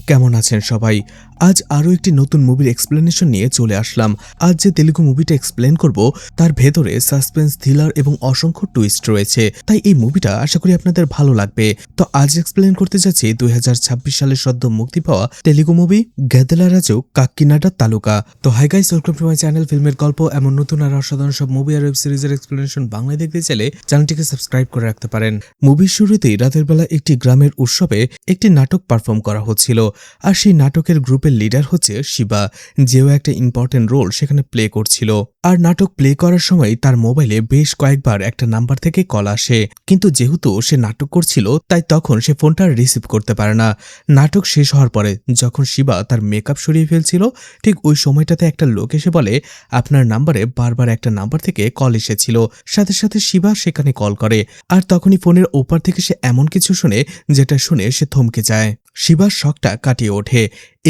কেমন আছেন সবাই? আজ আরও একটি নতুন মুভির এক্সপ্লেনেশন নিয়ে চলে আসলাম। আজ যে তেলুগু মুভিটা এক্সপ্লেন করব তার ভেতরে সাসপেন্স, থ্রিলার এবং অসংখ্য টুইস্ট রয়েছে, তাই এই মুভিটা আশা করি আপনাদের ভালো লাগবে। তো আজ এক্সপ্লেন করতে যাচ্ছি 2026 সালে সদ্য মুক্তি পাওয়া তেলুগু মুভি গেদলারাজু কাক্কিনাডা তালুকা। তো hi guys, welcome to my channel ফিল্মের গল্প। এমন নতুন আর অসাধারণ সব মুভি আর ওয়েব সিরিজের এক্সপ্লেনেশন বাংলায় দেখতে চাইলে চ্যানেলটিকে সাবস্ক্রাইব করে রাখতে পারেন। মুভির শুরুতেই রাতের বেলা একটি গ্রামের উৎসবে একটি নাটক পারফর্ম করা হচ্ছিল, আর সেই নাটকের গ্রুপের লিডার হচ্ছে শিবা, যেও একটা ইম্পর্টেন্ট রোল সেখানে প্লে করছিল। আর নাটক প্লে করার সময় তার মোবাইলে বেশ কয়েকবার একটা নাম্বার থেকে কল আসে, কিন্তু যেহেতু সে নাটক করছিল তাই তখন সে ফোনটা রিসিভ করতে পারে না। নাটক শেষ হওয়ার পরে যখন শিবা তার মেকআপ সরিয়ে ফেলছিল, ঠিক ওই সময়টাতে একটা লোক এসে বলে আপনার নাম্বারে বারবার একটা নাম্বার থেকে কল এসেছিল। সাথে সাথে শিবা সেখানে কল করে, আর তখনই ফোনের ওপার থেকে সে এমন কিছু শুনে যেটা শুনে সে থমকে যায়। শিবার শকটা কাটিয়ে ওঠে।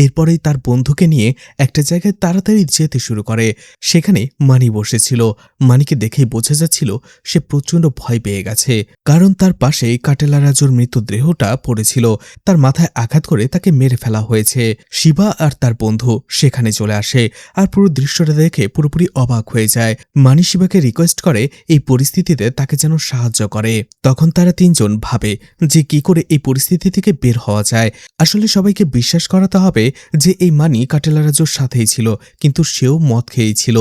এরপরেই তার বন্ধুকে নিয়ে একটা জায়গায় তাড়াতাড়ি যেতে শুরু করে। সেখানে মানি বসেছিল। মানিকে দেখেই বোঝা যাচ্ছিল সে প্রচণ্ড ভয় পেয়ে গেছে, কারণ তার পাশেই কাটেলারাজুর মৃতদেহটা পড়েছিল। তার মাথায় আঘাত করে তাকে মেরে ফেলা হয়েছে। শিবা আর তার বন্ধু সেখানে চলে আসে, আর পুরো দৃশ্যটা দেখে পুরোপুরি অবাক হয়ে যায়। মানি শিবাকে রিকোয়েস্ট করে এই পরিস্থিতিতে তাকে যেন সাহায্য করে। তখন তারা তিনজন ভাবে যে কি করে এই পরিস্থিতি থেকে বের হওয়া যায়। আসলে সবাইকে বিশ্বাস করাতে হবে যে এই মানি কাটেলারাজুর সাথেই ছিল, কিন্তু সেও মদ খেয়েই ছিল,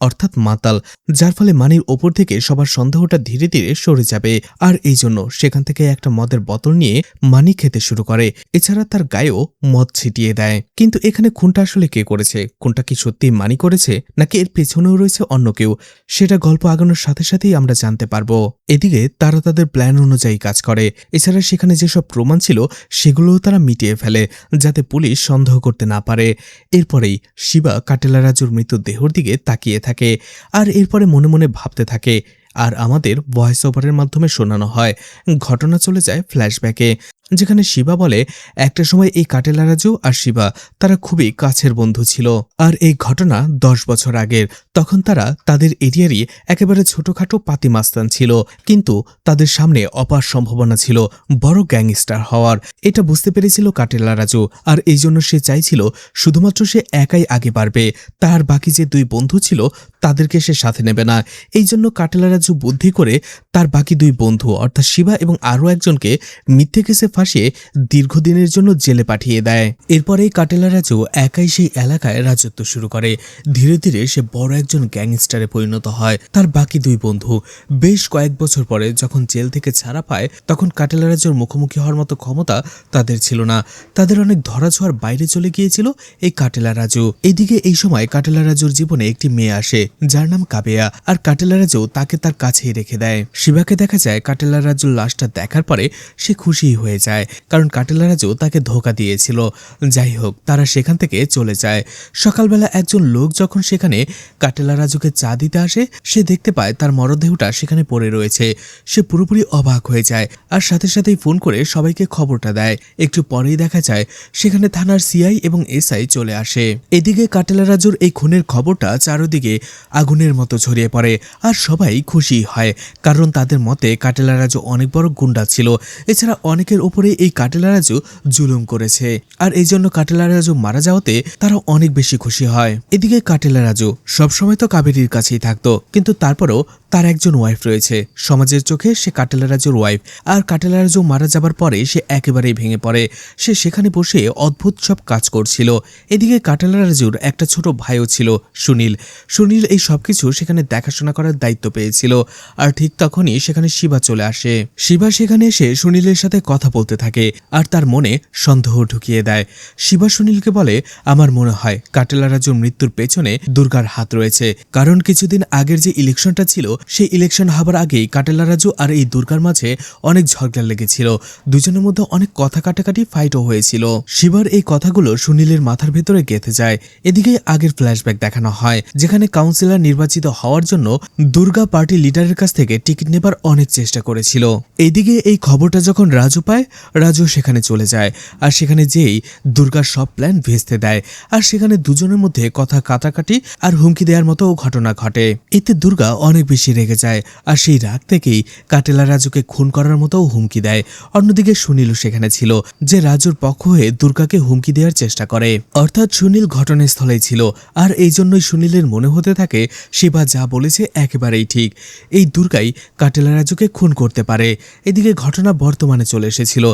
অর্থাৎ মাতাল, যার ফলে মানির ওপর থেকে সবার সন্দেহটা ধীরে ধীরে সরে যাবে। আর এই জন্য সেখান থেকে একটা মদের বোতল নিয়ে মানি খেতে শুরু করে। এছাড়া তার গায়েও মদ ছিটিয়ে দেয়। কিন্তু এখানে খুনটা আসলে কে করেছে? খুনটা কি সত্যি মানি করেছে, নাকি এর পেছনেও রয়েছে অন্য কেউ? সেটা গল্প আগানোর সাথে সাথেই আমরা জানতে পারবো। এদিকে তারা তাদের প্ল্যান অনুযায়ী কাজ করে। এছাড়া সেখানে যেসব প্রমাণ ছিল সেগুলোও তারা মিটিয়ে ফেলে, যাতে পুলিশ সন্দেহ করতে না পারে। এরপরেই শিবা কাটেলারাজুর মৃতদেহর দিকে তাকিয়ে থাকে, আর এরপরে মনে মনে ভাবতে থাকে। আর আমাদের ভয়েস ওভারের মাধ্যমে শোনানো হয়। ঘটনা চলে যায় ফ্ল্যাশব্যাকে, যেখানে শিবা বলে একটা সময় এই কাটেলারাজু আর শিবা তারা খুবই কাছের বন্ধু ছিল। আর এই ঘটনা 10 বছর আগের। তখন তারা তাদের এরিয়ারই একেবারে ছোটখাটো পাতি মাস্তান ছিল, কিন্তু তাদের সামনে অপার সম্ভাবনা ছিল বড় গ্যাংস্টার হওয়ার। এটা বুঝতে পেরেছিল কাটেলারাজু, আর এই জন্য সে চাইছিল শুধুমাত্র সে একাই আগে বাড়বে, তার বাকি যে দুই বন্ধু ছিল তাদেরকে সে সাথে নেবে না। এই জন্য কাটেলারাজু বুদ্ধি করে তার বাকি দুই বন্ধু অর্থাৎ শিবা এবং আরও একজনকে মিথ্যে কেসে ফাঁসিয়ে দীর্ঘদিনের জন্য জেলে পাঠিয়ে দেয়। এরপরেই কাটেলারাজু একাই সেই এলাকায় রাজত্ব শুরু করে। ধীরে ধীরে সে বড় একজন গ্যাংস্টারে পরিণত হয়। তার বাকি দুই বন্ধু বেশ কয়েক বছর পরে যখন জেল থেকে ছাড়া পায়, তখন কাটেলারাজুর মুখোমুখি হওয়ার মতো ক্ষমতা তাদের ছিল না। তাদের অনেক ধরাছোঁয়ার বাইরে চলে গিয়েছিল এই কাটেলারাজু। এদিকে এই সময় কাটেলারাজুর জীবনে একটি মেয়ে আসে যার নাম কাবেয়া, আর কাটেলারাজু তাকে তার কাছেই রেখে দেয়। শিবাকে দেখা যায় কাটেলারাজুর লাশটা দেখার পরে সে খুশি হয়ে যায়, কারণ কাটেলারাজু তাকে ধোঁকা দিয়েছিল। যাই হোক, তারা সেখান থেকে চলে যায়। সকালবেলা একজন লোক যখন সেখানে কাটেলারাজুকে চা দিতে আসে, সে দেখতে পায় তার মরদেহটা সেখানে পড়ে রয়েছে। সে পুরোপুরি অবাক হয়ে যায়, আর সাথে সাথেই ফোন করে সবাইকে খবরটা দেয়। একটু পরেই দেখা যায় সেখানে থানার সিআই এবং এসআই চলে আসে। এদিকে কাটেলারাজুর এই খুনের খবরটা চারদিকে আগুনের মতো ছড়িয়ে পড়ে, আর সবাই খুশি হয়, কারণ তাদের মতে কাটেলারাজু অনেক বড় গুন্ডা ছিল। এছাড়া অনেকের উপরে এই কাটেলারাজু জুলুম করেছে, আর এই জন্য কাটেলারাজু মারা যাওয়াতে তারা অনেক বেশি খুশি হয়। এদিকে কাটেলারাজু সবসময় তো কাবেরীর কাছেই থাকতো, কিন্তু তারপরেও তার একজন ওয়াইফ রয়েছে। সমাজের চোখে সে কাটেলারাজুর ওয়াইফ, আর কাটেলারাজু মারা যাবার পরে সে একেবারেই ভেঙে পড়ে। সে সেখানে বসে অদ্ভুত সব কাজ করছিল। এদিকে কাটেলারাজুর একটা ছোট ভাইও ছিল, সুনীল। সুনীল এই সবকিছু সেখানে দেখাশোনা করার দায়িত্ব পেয়েছিল। আর ঠিক তখনই সেখানে শিবা চলে আসে। শিবা সেখানে এসে সুনীলের সাথে কথা বলতে থাকে, আর তার মনে সন্দেহ ঢুকিয়ে দেয়। শিবা সুনীলকে বলে, আমার মনে হয় কাটেলারাজুর মৃত্যুর পেছনে দুর্গার হাত রয়েছে, কারণ কিছুদিন আগের যে ইলেকশনটা ছিল সেই ইলেকশন হবার আগেই কাটেলারাজু আর এই দুর্গার মাঝে অনেক ঝগড়া লেগেছিল। দুজনের মধ্যে অনেক কথা কাটাকাটি ফাইটও হয়েছিল। শিবার এই কথাগুলো সুনীলের মাথার ভেতরে গেঁথে যায়। এদিকে আগের ফ্ল্যাশব্যাক দেখানো হয়, যেখানে কাউন্সিলর নির্বাচিত হওয়ার জন্য দুর্গা পার্টি লিডারের কাছ থেকে টিকিট নেবার অনেক চেষ্টা করেছিল। এইদিকে এই খবরটা যখন রাজু পায়, রাজু সেখানে চলে যায় আর সেখানে যেই দুর্গার সব প্ল্যান ভেস্তে দেয় আর সেখানে দুজনের মধ্যে কথা কাটাকাটি আর হুমকি দেওয়ার মতো ঘটনা ঘটে। এতে দুর্গা অনেক বেশি রেগে যায় আর সেই রাগ থেকেই কাটেলা রাজুকে খুন করার মতো হুমকি দেয়। অন্যদিকে সুনীলও সেখানে ছিল, যে রাজুর পক্ষ হয়ে দুর্গাকে হুমকি দেওয়ার চেষ্টা করে। অর্থাৎ সুনীল ঘটনাস্থলেই ছিল আর এই জন্যই সুনীলের মনে হতে থাকে শিবা যা বলেছে একেবারেই ঠিক, এই দুর্গাই কাটেলা রাজুকে খুন করতে পারে। এদিকে ঘটনা বর্তমানে চলে এসেছিল,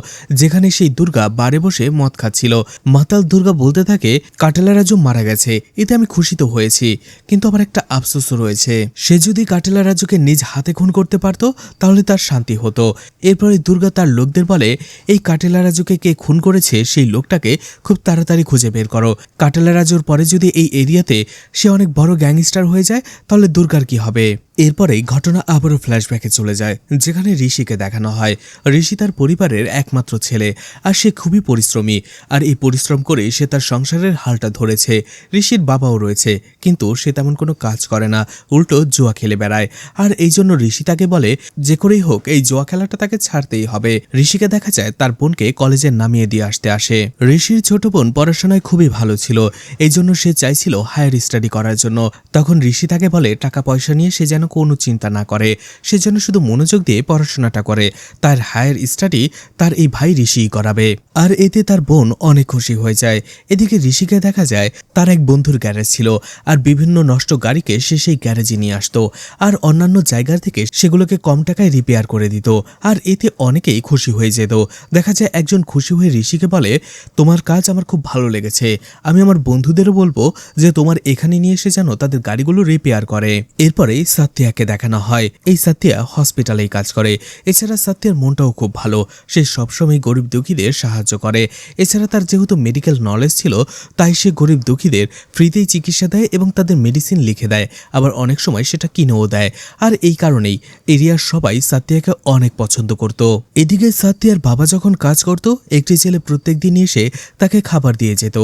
যেখানে সেই দুর্গা বারে বসে মদ খাচ্ছিল। মাতাল দুর্গা বলতে থাকে কাটেলা রাজু মারা গেছে, এতে আমি খুশি তো হয়েছি, কিন্তু আমার একটা আফসোসও রয়েছে, সে যদি কাটেলা রাজুকে নিজ হাতে খুন করতে পারত তাহলে তার শান্তি হতো। এরপরে দুর্গা তার লোকদের বলে এই কাটেলা রাজুকে কে খুন করেছে সেই লোকটাকে খুব তাড়াতাড়ি খুঁজে বের করো। কাটেলা রাজুর পরে যদি এই এরিয়াতে সে অনেক বড় গ্যাংস্টার হয়ে যায় তাহলে দুর্গার কি হবে। এরপরেই ঘটনা আবারও ফ্ল্যাশব্যাকে চলে যায়, যেখানে ঋষিকে দেখানো হয়। ঋষি তার পরিবারের একমাত্র ছেলে আর সে খুবই পরিশ্রমী, আর এই পরিশ্রম করে সে তার সংসারের হালটা ধরেছে। ঋষির বাবাও রয়েছে, কিন্তু সে তেমন কোনো কাজ করে না, উল্টো জুয়া খেলে বেড়ায়। আর এই জন্য ঋষি তাকে বলে যে করেই হোক এই জুয়া খেলাটা তাকে ছাড়তেই হবে। ঋষিকে দেখা যায় তার বোনকে কলেজে নামিয়ে দিয়ে আসে। ঋষির ছোট বোন পড়াশোনায় খুবই ভালো ছিল, এই জন্য সে চাইছিল হায়ার স্টাডি করার জন্য। তখন ঋষি তাকে বলে টাকা পয়সা নিয়ে সে যেন কোনো চিন্তা না করে, সে যেন শুধু মনোযোগ দিয়ে পড়াশোনাটা করে, তার হায়ার স্টাডি তার এই ভাই ঋষিই করাবে। আর এতে তার বোন অনেক খুশি হয়ে যায়। এদিকে ঋষিকে দেখা যায় তার এক বন্ধুর গ্যারেজ ছিল, আর বিভিন্ন নষ্ট গাড়িকে সে সেই গ্যারেজে নিয়ে আসতো আর অন্যান্য জায়গার থেকে সেগুলোকে কম টাকায় রিপেয়ার করে দিত, আর এতে অনেকেই খুশি হয়ে যেত। দেখা যায় একজন খুশি হয়ে ঋষিকে বলে তোমার কাজ আমার খুব ভালো লেগেছে, আমি আমার বন্ধুদেরও বলবো যে তোমার এখানে নিয়ে এসে যেন তাদের গাড়িগুলো রিপেয়ার করে। এরপরেই সাত্যাকে দেখানো হয়, এই সাত্যা হসপিটালেই কাজ করে। এছাড়া সাত্যার মনটাও খুব ভালো, সে সবসময় গরিব দুঃখীদের সাহায্য করে। এছাড়া তার যেহেতু মেডিকেল নলেজ ছিল, তাই সে গরিব দুঃখীদের ফ্রিতেই চিকিৎসা দেয় এবং তাদের মেডিসিন লিখে দেয়, আবার অনেক সময় সেটা কিনেও দেয়। আর এই কারণেই এরিয়ার সবাই সাত্যাকে অনেক পছন্দ করত। এদিকে সাত্যার বাবা যখন কাজ করত, একটি ছেলে প্রত্যেক দিন এসে তাকে খাবার দিয়ে যেত।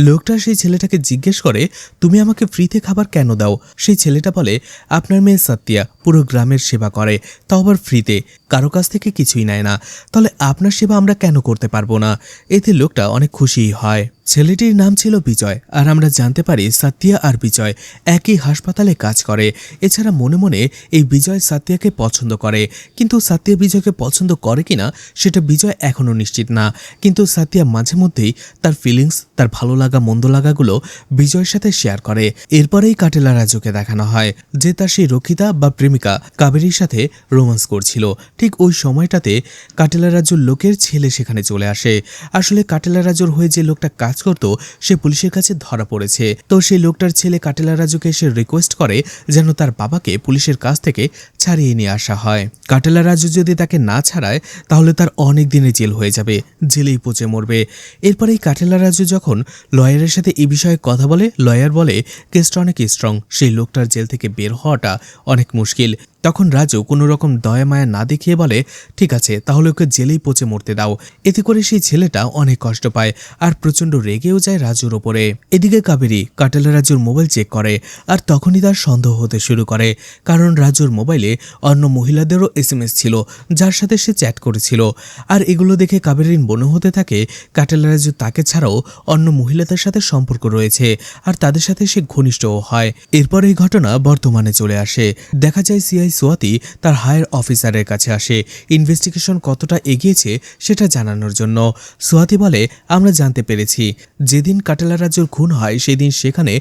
লোকটা সেই ছেলেটাকে জিজ্ঞেস করে তুমি আমাকে ফ্রিতে খাবার কেন দাও? সেই ছেলেটা বলে আপনার মেয়ে সাত্যা পুরো গ্রামের সেবা করে, তাও আবার ফ্রিতে, কারো কাছ থেকে কিছুই নেয় না, তাহলে আপনার সেবা আমরা কেন করতে পারবো না? এতে লোকটা অনেক খুশিই হয়। ছেলেটির নাম ছিল বিজয়, আর আমরা জানতে পারি সাত্যা আর বিজয় একই হাসপাতালে কাজ করে। এছাড়া মনে মনে এই বিজয় সাত্যাকে পছন্দ করে, কিন্তু সাত্যা বিজয়কে পছন্দ করে কিনা সেটা বিজয় এখনও নিশ্চিত না। কিন্তু সাত্যা মাঝে মধ্যেই তার ফিলিংস, তার ভালো লাগা মন্দ লাগাগুলো বিজয়ের সাথে শেয়ার করে। এরপরেই কাটেলা রাজুকে দেখানো হয় যে তার সেই রক্ষিতা বা প্রেমিকা কাবেরীর সাথে রোমান্স করছিল। ঠিক ওই সময়টাতে কাটেলা রাজুর লোকের ছেলে সেখানে চলে আসে। আসলে কাটেলা রাজুর হয়ে যে লোকটা কাজ করতো সে পুলিশের কাছে ধরা পড়েছে, তো সেই লোকটার ছেলে কাটেলা রাজুকে এসে রিকোয়েস্ট করে যেন তার বাবাকে পুলিশের কাছ থেকে ছাড়িয়ে নিয়ে আসা হয়। কাটেলা রাজু যদি তাকে না ছাড়ায় তাহলে তার অনেক দিনের জেল হয়ে যাবে, জেলেই পচে মরবে। এরপরেই কাটেলা রাজু যখন লয়ারের সাথে এই বিষয়ে কথা বলে, লয়ার বলে কেসটা অনেক স্ট্রং, সেই লোকটার জেল থেকে বের হওয়াটা অনেক মুশকিল। তখন রাজু কোনো রকম দয়া মায়া না দেখিয়ে বলে ঠিক আছে, তাহলে ওকে জেলেই পচে মরতে দাও। এতে করে সেই ছেলেটা অনেক কষ্ট পায় আর প্রচন্ড রেগেও যায় রাজুর ওপরে। এদিকে কাবেরী কাটেলা রাজুর মোবাইল চেক করে, আর তখনই তার সন্দেহ হতে শুরু করে, কারণ রাজুর মোবাইলে অন্য মহিলাদেরও SMS ছিল যার সাথে সে চ্যাট করেছিল। আর এগুলো দেখে কাবেরীর মনে হতে থাকে কাটেলা রাজু তাকে ছাড়াও অন্য মহিলাদের সাথে সম্পর্ক রয়েছে, আর তাদের সাথে সে ঘনিষ্ঠও হয়। এরপর এই ঘটনা বর্তমানে চলে আসে। দেখা যায় সিআই সোয়াতি তার হায়ার অফিসারের কাছে আসে ইনভেস্টিগেশন কতটা এগিয়েছে সেটা জানানোর জন্য। সোয়াতি বলে আমরা জানতে পেরেছি যেদিন কাটেলা রাজুর খুন হয় সেদিন সেখানে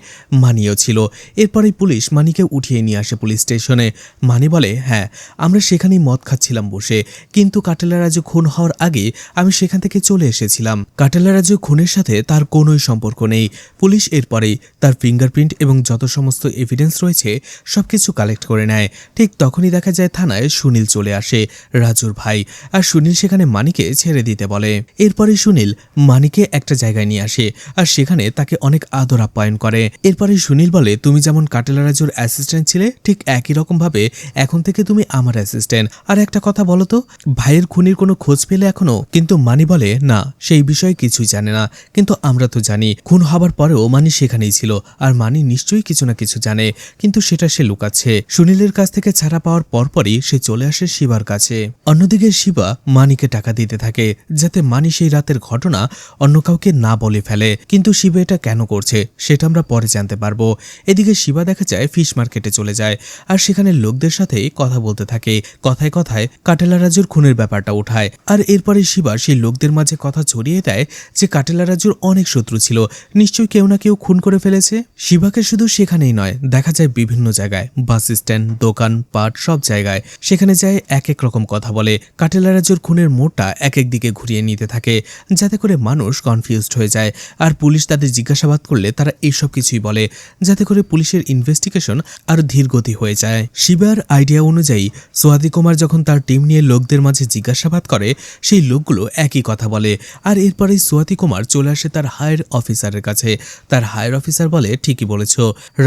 মানিও ছিল। এরপরেই পুলিশ মানিকে উঠিয়ে নিয়ে আসে পুলিশ স্টেশনে। মানি বলে হ্যাঁ, আমরা সেখানেই মদ খাচ্ছিলাম বসে, কিন্তু কাটেলা রাজু খুন হওয়ার আগে আমি সেখান থেকে চলে এসেছিলাম। কাটেলা রাজু খুনের সাথে তার কোনোই সম্পর্ক নেই। পুলিশ এরপরেই তার ফিঙ্গারপ্রিন্ট এবং যত সমস্ত এভিডেন্স রয়েছে সবকিছু কালেক্ট করে নেয়। ঠিক তখনই দেখা যায় থানায় সুনীল চলে আসে, রাজুর ভাই, আর সুনীল সেখানে মানিকে ছেড়ে দিতে বলে। এরপরে সুনীল মানিকে একটা জায়গায় নিয়ে আসে আর সেখানে তাকে অনেক আদর আপ্যায়ন করে। এরপরে সুনীল বলে তুমি যেমন কাটেলা রাজুর অ্যাসিস্ট্যান্ট ছিলে ঠিক একই রকম ভাবে এখন থেকে তুমি আমার অ্যাসিস্ট্যান্ট। আর একটা কথা বলো তো, ভাইয়ের খুনির কোনো খোঁজ পেলে এখনো? কিন্তু মানি বলে না, সেই বিষয়ে কিছুই জানে না, কিন্তু আমরা তো জানি খুন হবার পরেও মানি সেখানেই ছিল, আর মানি নিশ্চয়ই কিছু না কিছু জানে, কিন্তু সেটা সে লুকাচ্ছে। সুনীলের কাছ থেকে ছাড়া ছাড়া পাওয়ার পরপরই সে চলে আসে শিবার কাছে। অন্যদিকে শিবা মানিকে টাকা দিতে থাকে যাতে মানি সেই রাতের ঘটনা অন্য কাউকে না বলে ফেলে, কিন্তু শিবা এটা কেন করছে সেটা আমরা পরে জানতে পারবো। এদিকে শিবা দেখা যায় ফিশ মার্কেটে চলে যায় আর সেখানে লোকদের সাথে কথা বলতে থাকে। কথায় কথায় কাটেলা রাজুর খুনের ব্যাপারটা উঠায় আর এরপরে শিবা সেই লোকদের মাঝে কথা ছড়িয়ে দেয় যে কাটেলা রাজুর অনেক শত্রু ছিল, নিশ্চয়ই কেউ না কেউ খুন করে ফেলেছে। শিবাকে শুধু সেখানেই নয়, দেখা যায় বিভিন্ন জায়গায়, বাস স্ট্যান্ড, দোকান পাট, সব জায়গায় সেখানে যায় এক এক রকম কথা বলে। কাটেলা রাজুর খুনের মোড়টা এক এক দিকে ঘুরিয়ে নিতে থাকে যাতে করে মানুষ কনফিউজড হয়ে যায়। আর পুলিশ তাদের জিজ্ঞাসাবাদ করলে তারা এইসব কিছুই বলে যাতে করে পুলিশের ইনভেস্টিগেশন আরো ধীরগতি হয়ে যায়। শিবার আইডিয়া অনুযায়ী সোয়াদি কুমার যখন তার টিম নিয়ে লোকদের মাঝে জিজ্ঞাসাবাদ করে সেই লোকগুলো একই কথা বলে। আর এরপরেই সোয়াদি কুমার চলে আসে তার হায়ার অফিসারের কাছে। তার হায়ার অফিসার বলে, ঠিকই বলেছ,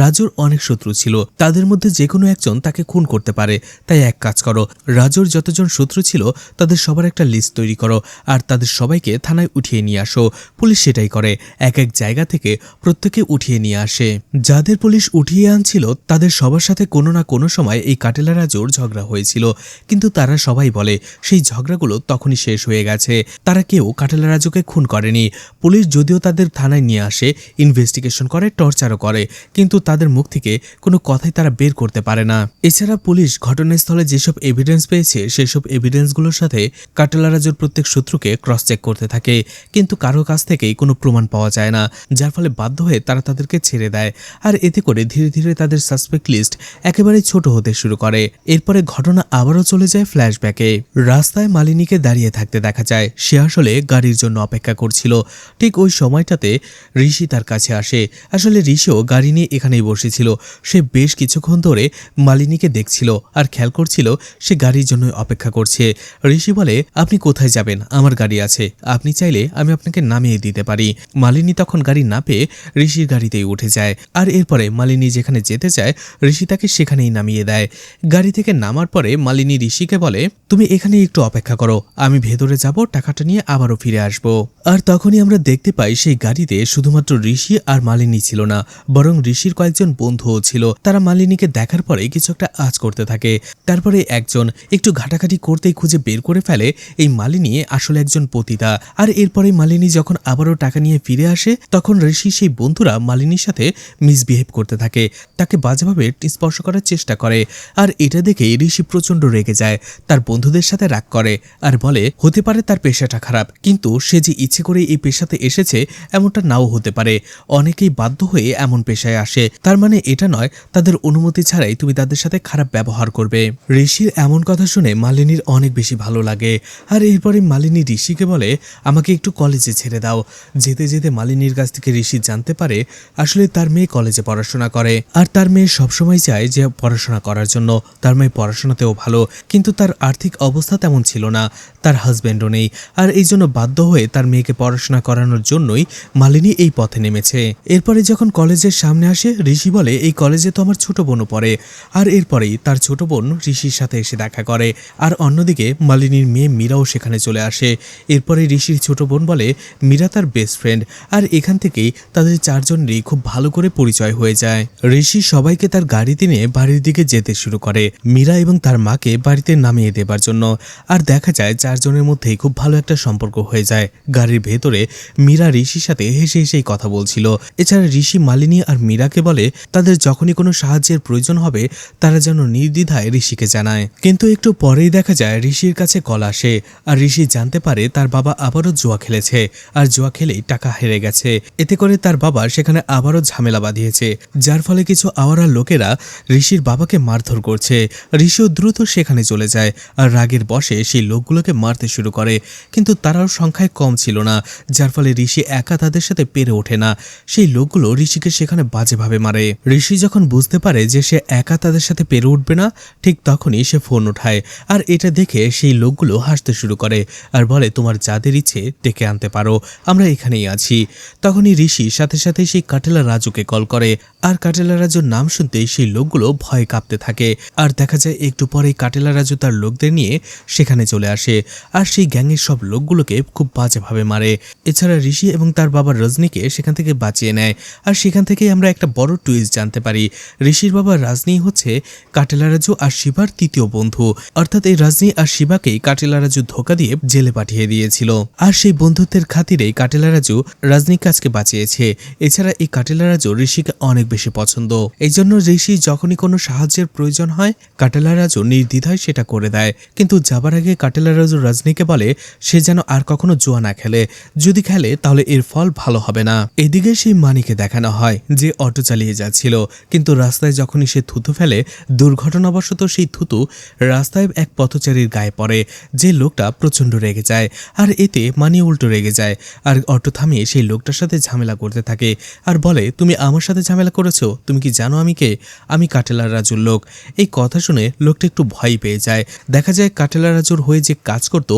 রাজুর অনেক শত্রু ছিল, তাদের মধ্যে যে কোনো একজন তাকে খুন করতে পারে। তাই এক কাজ করো, রাজুর যতজন শত্রু ছিল তাদের সবার একটা লিস্ট তৈরি করো আর তাদের সবাইকে থানায় উঠিয়ে নিয়ে আসো। পুলিশ সেটাই করে, এক এক জায়গা থেকে প্রত্যেকে উঠিয়ে নিয়ে আসে। যাদের পুলিশ উঠিয়ে আনছিল তাদের সবার সাথে কোনো না কোনো সময় এই কাটেলা রাজুর ঝগড়া হয়েছিল, কিন্তু তারা সবাই বলে সেই ঝগড়াগুলো তখনই শেষ হয়ে গেছে, তারা কেউ কাটেলা রাজুকে খুন করেনি। পুলিশ যদিও তাদের থানায় নিয়ে আসে, ইনভেস্টিগেশন করে, টর্চারও করে, কিন্তু তাদের মুখ থেকে কোনো কথাই তারা বের করতে পারে না। এছাড়া পুলিশ ঘটনাস্থলে যেসব এভিডেন্স পেয়েছে সেসব এভিডেন্সগুলোর সাথে কাটেলা রাজুর প্রত্যেক শত্রুকে ক্রস চেক করতে থাকে, কিন্তু কারো কাছ থেকেই কোনো প্রমাণ পাওয়া যায় না, যার ফলে বাধ্য হয়ে তারা তাদেরকে ছেড়ে দেয়। আর এতে করে ধীরে ধীরে তাদের সাসপেক্ট লিস্ট একেবারে ছোট হতে শুরু করে। এরপরে ঘটনা আবারও চলে যায় ফ্ল্যাশব্যাকে। রাস্তায় মালিনীকে দাঁড়িয়ে থাকতে দেখা যায়, সে আসলে গাড়ির জন্য অপেক্ষা করছিল। ঠিক ওই সময়টাতে ঋষি তার কাছে আসে। আসলে ঋষিও গাড়ি নিয়ে এখানেই বসেছিল। সে বেশ কিছুক্ষণ ধরে মালিনীকে দেখছিল আর খেয়াল করছিল সে গাড়ির জন্য অপেক্ষা করছে। ঋষি বলে, আপনি কোথায় যাবেন? আমার গাড়ি আছে, আপনি চাইলে আমি আপনাকে নামিয়ে দিতে পারি। মালিনী তখন গাড়ি না পেয়ে ঋষির গাড়িতেই উঠে যায় আর এরপরে মালিনী যেখানে যেতে চায় ঋষি তাকে সেখানেই নামিয়ে দেয়। গাড়ি থেকে নামার পরে মালিনী ঋষিকে বলে, তুমি এখানে একটু অপেক্ষা করো, আমি ভেতরে যাব, টাকাটা নিয়ে আবারও ফিরে আসব। আর তখনই আমরা দেখতে পাই সেই গাড়িতে শুধুমাত্র ঋষি আর মালিনী ছিল না, বরং ঋষির কয়েকজন বন্ধুও ছিল। তারা মালিনীকে দেখার পরে কিছু একটা আঁচ করতে থাকে। তারপরে একজন একটু ঘাটাঘাটি করতেই খুঁজে বের করে ফেলে এই মালিনী আসলে একজন পতিতা। আর এরপরে মালিনী যখন আবারও টাকা নিয়ে ফিরে আসে তখন ঋষি সেই বন্ধুরা মালিনীর সাথে মিসবিহেভ করতে থাকে, তাকে বাজেভাবে স্পর্শ করার চেষ্টা করে। আর এটা দেখে ঋষি প্রচন্ড রেগে যায়, তার বন্ধুদের সাথে রাগ করে আর বলে, হতে পারে তার পেশাটা খারাপ, কিন্তু সে যে ইচ্ছে করে এই পেশাতে এসেছে এমনটা নাও হতে পারে। অনেকেই বাধ্য হয়ে এমন পেশায় আসে, তার মানে এটা নয় তাদের অনুমতি ছাড়াই তুমি তাদের সাথে খারাপ ব্যবহার করবে। ঋষির এমন কথা শুনে মালিনীর অনেক বেশি ভালো লাগে। আর এরপরে মালিনী ঋষিকে বলে, আমাকে একটু কলেজে ছেড়ে দাও। যেতে যেতে মালিনীর কাছ থেকে ঋষি জানতে পারে আসলে তার মেয়ে কলেজে পড়াশোনা করে আর তার মেয়ে সবসময় চায় যে পড়াশোনা করার জন্য। তার মেয়ে পড়াশোনাতেও ভালো, কিন্তু তার আর্থিক অবস্থা তেমন ছিল না, তার হাজব্যান্ডও নেই। আর এই জন্য বাধ্য হয়ে তার মেয়েকে পড়াশোনা করানোর জন্যই মালিনী এই পথে নেমেছে। এরপরে যখন কলেজের সামনে আসে ঋষি বলে, এই কলেজে তো আমার ছোট বোনও পড়ে। আর এরপরেই তার ছোট বোন ঋষির সাথে এসে দেখা করে। আর অন্যদিকে মালিনীর মেয়ে মীরাও সেখানে চলে আসে। এরপরে ঋষির ছোট বোন বলে মীরা তার বেস্ট ফ্রেন্ড, আর এখান থেকেই তাদের চারজনেরই খুব ভালো করে পরিচয় হয়ে যায়। ঋষি সবাইকে তার গাড়িতে নিয়ে বাড়ির দিকে যেতে শুরু করে মীরা এবং তার মাকে বাড়িতে নামিয়ে দেবার জন্য। আর দেখা যায় চারজনের মধ্যেই খুব ভালো একটা সম্পর্ক হয়ে যায়। গাড়ির ভেতরে মীরা ঋষির সাথে হেসে হেসেই কথা বলছিল। এছাড়া ঋষি মালিনী আর মীরাকে বলে তাদের যখনই কোনো সাহায্যের প্রয়োজন হবে তারা যেন নির্দ্বিধায় ঋষিকে জানায়। কিন্তু একটু পরেই দেখা যায় ঋষির কাছে কল আসে আর ঋষি জানতে পারে তার বাবা আবারও জুয়া খেলেছে আর জুয়া খেলেই টাকা হেরে গেছে। এতে করে তার বাবা সেখানে আবারও ঝামেলা বাঁধিয়েছে, যার ফলে কিছু আওয়ারা লোকেরা ঋষির বাবাকে মারধর করছে। ঋষিও দ্রুত সেখানে চলে যায় আর রাগের বশে সেই লোকগুলোকে মারতে শুরু করে, কিন্তু তারাও সংখ্যায় কম ছিল না, যার ফলে ঋষি একা তাদের সাথে পেরে ওঠে না। সেই লোকগুলো ঋষিকে সেখানে বাজেভাবে মারে। ঋষি যখন বুঝতে পারে যে সে একা তাদের সাথে পেরে উঠবে না, ঠিক তখনই সে ফোন উঠায়। আর এটা দেখে সেই লোকগুলো হাসতে শুরু করে আর বলে, তোমার যাদের ইচ্ছে ডেকে আনতে পারো, আমরা এখানেই আছি। তখনই ঋষি সাথে সাথে সেই কাটেলা রাজুকে কল করে আর কাটেলা রাজুর নাম শুনতেই সেই লোকগুলো ভয়ে কাঁপতে থাকে। আর দেখা যায় একটু পরেই কাটেলা রাজু তার লোকদের নিয়ে সেখানে চলে আসে আর সেই গ্যাংয়ের সব লোকগুলোকে খুব বাজেভাবে মারে। এছাড়া ঋষি এবং তার বাবা রজনীকে সেখান থেকে বাঁচিয়ে নেয়। আর সেখান থেকেই আমরা একটা বড় টুইস্ট জানতে পারি, ঋষির বাবা রাজনী হচ্ছে কাটেলা কাটেলা রাজু আর শিবার তৃতীয় বন্ধু, অর্থাৎ এই রাজনী আর শিবাকেই কাটেলা রাজু ধোকা দিয়ে জেলে পাঠিয়ে দিয়েছিল। আর সেই বন্ধুত্বের খাতিরেই কাটেলা রাজু রাজনীর কাজকে বাঁচিয়েছে। এছাড়া এই কাটেলা রাজু ঋষিকে অনেক বেশি পছন্দ, এই জন্য ঋষি যখনই কোনো সাহায্যের প্রয়োজন হয় কাটেলা রাজু নির্দ্বিধায় সেটা করে দেয়। কিন্তু যাবার আগে কাটেলা রাজু রাজনীকে বলে সে যেন আর কখনো জুয়া না খেলে, যদি খেলে তাহলে এর ফল ভালো হবে না। এদিকে সেই মানিকে দেখানো হয় যে অটো চালিয়ে যাচ্ছিল, কিন্তু রাস্তায় যখনই সে থুতু ফেলে দুর্ঘটনাবশত সেই থুতু রাস্তায় এক পথচারীর গায়ে পড়ে, যে লোকটা প্রচন্ড রেগে যায়। আর এতে মানি উল্টো রেগে যায় আর অটো থামিয়ে সেই লোকটার সাথে ঝামেলা করতে থাকে আর বলে, তুমি আমার সাথে ঝামেলা করেছো? তুমি কি জানো আমি কে? আমি কাটেলা রাজুর লোক। এই কথা শুনে লোকটা একটু ভয় পেয়ে যায়। দেখা যায় কাটেলা রাজুর হয়ে যে কাজ করত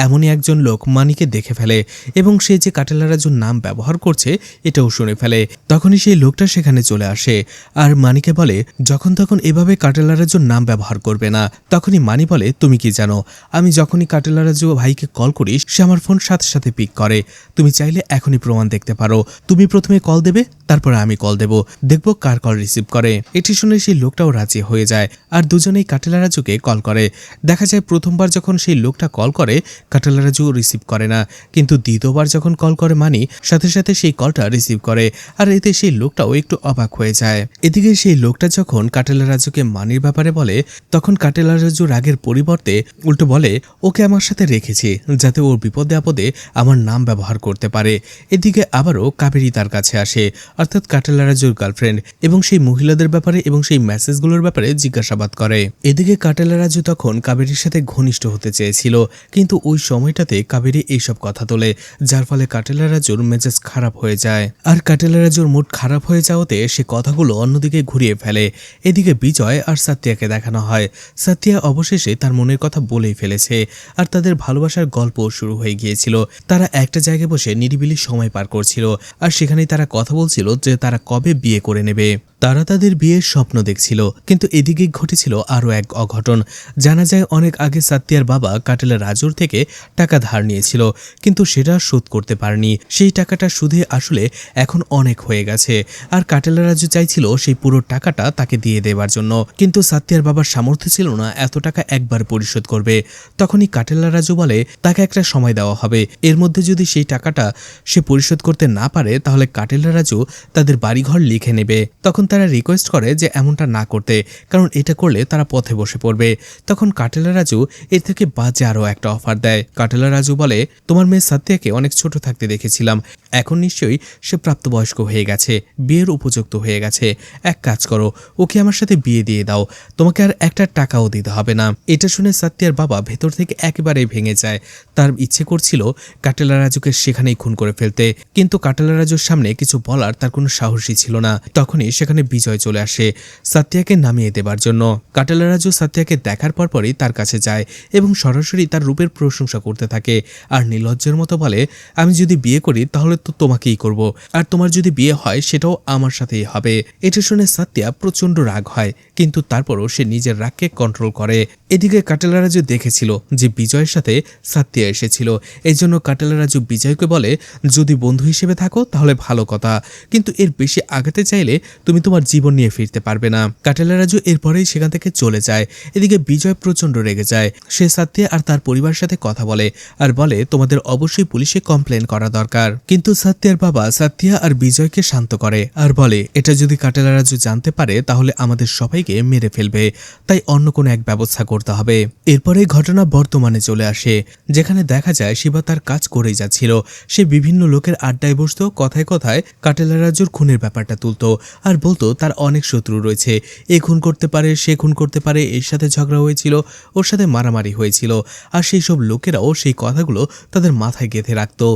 এমনই একজন লোক মানিকে দেখে ফেলে এবং সে যে কাটেলা রাজুর নাম ব্যবহার করছে এটাও শুনে ফেলে। তখনই সেই লোকটা সেখানে চলে আসে আর মানিকে বলে, যখন তখন এভাবে কাটেলা রাজুর নাম ব্যবহার করবে না। তখনই মানি বলে, তুমি কি জানো আমি যখনই কাটেলা রাজু ভাইকে কল করি সে আমার ফোন সাথে সাথে পিক করে। তুমি চাইলে এখনই প্রমাণ দেখতে পারো। তুমি প্রথমে কল দেবে, তারপরে আমি কল দেব, দেখবো কার কল রিসিভ করে। এটি শুনে সেই লোকটাও রাজি হয়ে যায় আর দুজনেই কাটেলা রাজুকে কল করে। দেখা যায় প্রথমবার যখন সেই লোকটা কল করে কাটেলা রাজু রিসিভ করে না, কিন্তু দ্বিতীয়বার যখন কল করে মানি সাথে সাথে সেই কলটা রিসিভ করে আর এতে সেই লোকটাও একটু অবাক হয়ে যায়। এদিকে সেই লোকটা যখন কাটেলা রাজুকে মানির ব্যাপারে বলে তখন কাটেলা রাজু রাগের পরিবর্তে উল্টো বলে, ওকে আমার সাথে রেখেছি যাতে ওর বিপদে আপদে আমার নাম ব্যবহার করতে পারে। এদিকে আবারও কাবেরী তার কাছে আসে, অর্থাৎ কাটেলা রাজুর গার্লফ্রেন্ড, এবং সেই মহিলাদের ব্যাপারে এবং সেই মেসেজগুলোর ব্যাপারে জিজ্ঞাসাবাদ করে। এদিকে কাটেলা রাজু তখন কাবেরীর সাথে ঘনিষ্ঠ হতে চেয়েছিল, কিন্তু ওই সময়টাতে কাবেরী এইসব কথা তোলে, যার ফলে কাটেলা রাজুর মেজাজ খারাপ হয়ে যায়। আর কাটেলা রাজুর মুড খারাপ হয়ে যাওয়াতে সে কথাগুলো অন্যদিকে ঘুরিয়ে ফেলে। এদিকে বিজয় আর সাত্যাকে দেখানো হয়। সাত্য অবশেষে তার মনের কথা বলেই ফেলেছে আর তাদের ভালোবাসার গল্প শুরু হয়ে গিয়েছিল। তারা একটা জায়গায় বসে নিরিবিলি সময় পার করছিল আর সেখানেই তারা কথা বলছিল যে তারা কবে বিয়ে করে নেবে। তারা তাদের বিয়ের স্বপ্ন দেখছিল, কিন্তু এদিকে ঘটেছিল আরও এক অঘটন। জানা যায় অনেক আগে সাত্যার বাবা কাটেলা রাজুর থেকে টাকা ধার নিয়েছিল, কিন্তু সেটা শোধ করতে পারেনি। সেই টাকাটা সুদে আসলে এখন অনেক হয়ে গেছে আর কাটেলা রাজু চাইছিল সেই পুরো টাকাটা তাকে দিয়ে দেওয়ার জন্য, কিন্তু সাত্যার বাবার সামর্থ্য ছিল না এত টাকা একবার পরিশোধ করবে। তখনই কাটেলা রাজু বলে তাকে একটা সময় দেওয়া হবে, এর মধ্যে যদি সেই টাকাটা সে পরিশোধ করতে না পারে তাহলে কাটেলা রাজু তাদের বাড়িঘর লিখে নেবে। তখন তারা রিকোয়েস্ট করে যে এমনটা না করতে, কারণ এটা করলে তারা পথে বসে পড়বে। তখন কাটেলা রাজু এর থেকে বাজে আরও একটা অফার দেয়। কাটেলা রাজু বলে, তোমার মেয়ে সাত্যাকে অনেক ছোট থাকতে দেখেছিলাম, এখন নিশ্চয়ই সে প্রাপ্তবয়স্ক হয়ে গেছে, বিয়ের উপযুক্ত হয়ে গেছে। এক কাজ করো, ওকে আমার সাথে বিয়ে দিয়ে দাও, তোমাকে আর একটা টাকাও দিতে হবে না। এটা শুনে সাত্যার বাবা ভেতর থেকে একেবারেই ভেঙে যায়। তার ইচ্ছে করছিল কাটেলা রাজুকে সেখানেই খুন করে ফেলতে, কিন্তু কাটেলা রাজুর সামনে কিছু বলার তার কোনো সাহসই ছিল না। তখনই সেখানে বিজয় চলে আসে সাত্যাকে নামিয়ে দেবার জন্য। কাটেলা রাজু সাত্যাকে দেখার পরপরই তার কাছে যায় এবং সরাসরি তার রূপের প্রশংসা করতে থাকে আর নির্লজ্জের মতো বলে, আমি যদি বিয়ে করি তাহলে তো তোমাকেই করব, আর তোমার যদি বিয়ে হয় সেটাও আমার সাথেই হবে। এটা শুনে সাত্যা প্রচন্ড রাগ হয়, কিন্তু তারপরও সে নিজের রাগকে কন্ট্রোল করে। এদিকে কাটেলা রাজু দেখেছিল যে বিজয়ের সাথে সাত্য এসেছিল, এই জন্য কাটেলা রাজু বিজয়কে বলে, যদি বন্ধু হিসেবে থাকো তাহলে ভালো কথা, কিন্তু এর বেশি আগাতে চাইলে তুমি তোমার জীবন নিয়ে ফিরতে পারবে না। কাটেলা রাজু এরপরেই সেখান থেকে চলে যায়। এদিকে বিজয় প্রচন্ড রেগে যায়। সে সাত্য আর তার পরিবারের সাথে কথা বলে আর বলে, তোমাদের অবশ্যই পুলিশে কমপ্লেন করা দরকার। কিন্তু সাত্যার বাবা সাত্য আর বিজয়কে শান্ত করে আর বলে, এটা যদি কাটেলা রাজু জানতে পারে তাহলে আমাদের সবাইকে মেরে ফেলবে, তাই অন্য কোনো এক ব্যবস্থা করতে হবে। এরপরে ঘটনা বর্তমানে চলে আসে, যেখানে দেখা যায় শিবা তার কাজ করেই যাচ্ছিল। সে বিভিন্ন লোকের আড্ডায় বসতো, কথায় কথায় কাটেলা রাজুর খুনের ব্যাপারটা তুলতো আর বলতো তার অনেক শত্রু রয়েছে, এ খুন করতে পারে, সে খুন করতে পারে, এর সাথে ঝগড়া হয়েছিল, ওর সাথে মারামারি হয়েছিল। আর সেই সব লোকেরাও সেই কথাগুলো তাদের মাথায় গেঁথে রাখতো।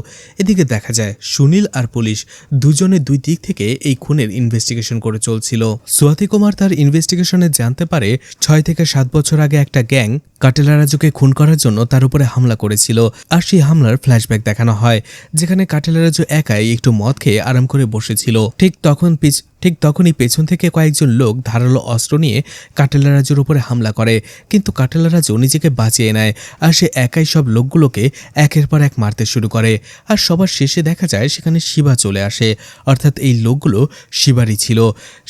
এদিকে দেখা যায় সুনীল আর পুলিশ দুজনে দুই দিক থেকে এই খুনের ইনভেস্টিগেশন করে চলছিল। সোয়াতি কুমার তার ইনভেস্টিগেশনে জানতে পারে 6 থেকে 7 বছর আগে একটা গ্যাং কাটেলা রাজুকে খুন করার জন্য তার উপরে হামলা করেছিল। আর সেই হামলার ফ্ল্যাশব্যাক দেখানো হয়, যেখানে কাটেলা রাজু একাই একটু মদ খেয়ে আরাম করে বসেছিল। ঠিক তখন ঠিক তখনই পেছন থেকে কয়েকজন লোক ধারালো অস্ত্র নিয়ে কাটেলা রাজুর উপরে হামলা করে, কিন্তু কাটেলা রাজু নিজেকে বাঁচিয়ে নেয় আর সে একাই সব লোকগুলোকে একের পর এক মারতে শুরু করে। আর সবার শেষে দেখা যায় সেখানে শিবা চলে আসে, অর্থাৎ এই লোকগুলো শিবারই ছিল।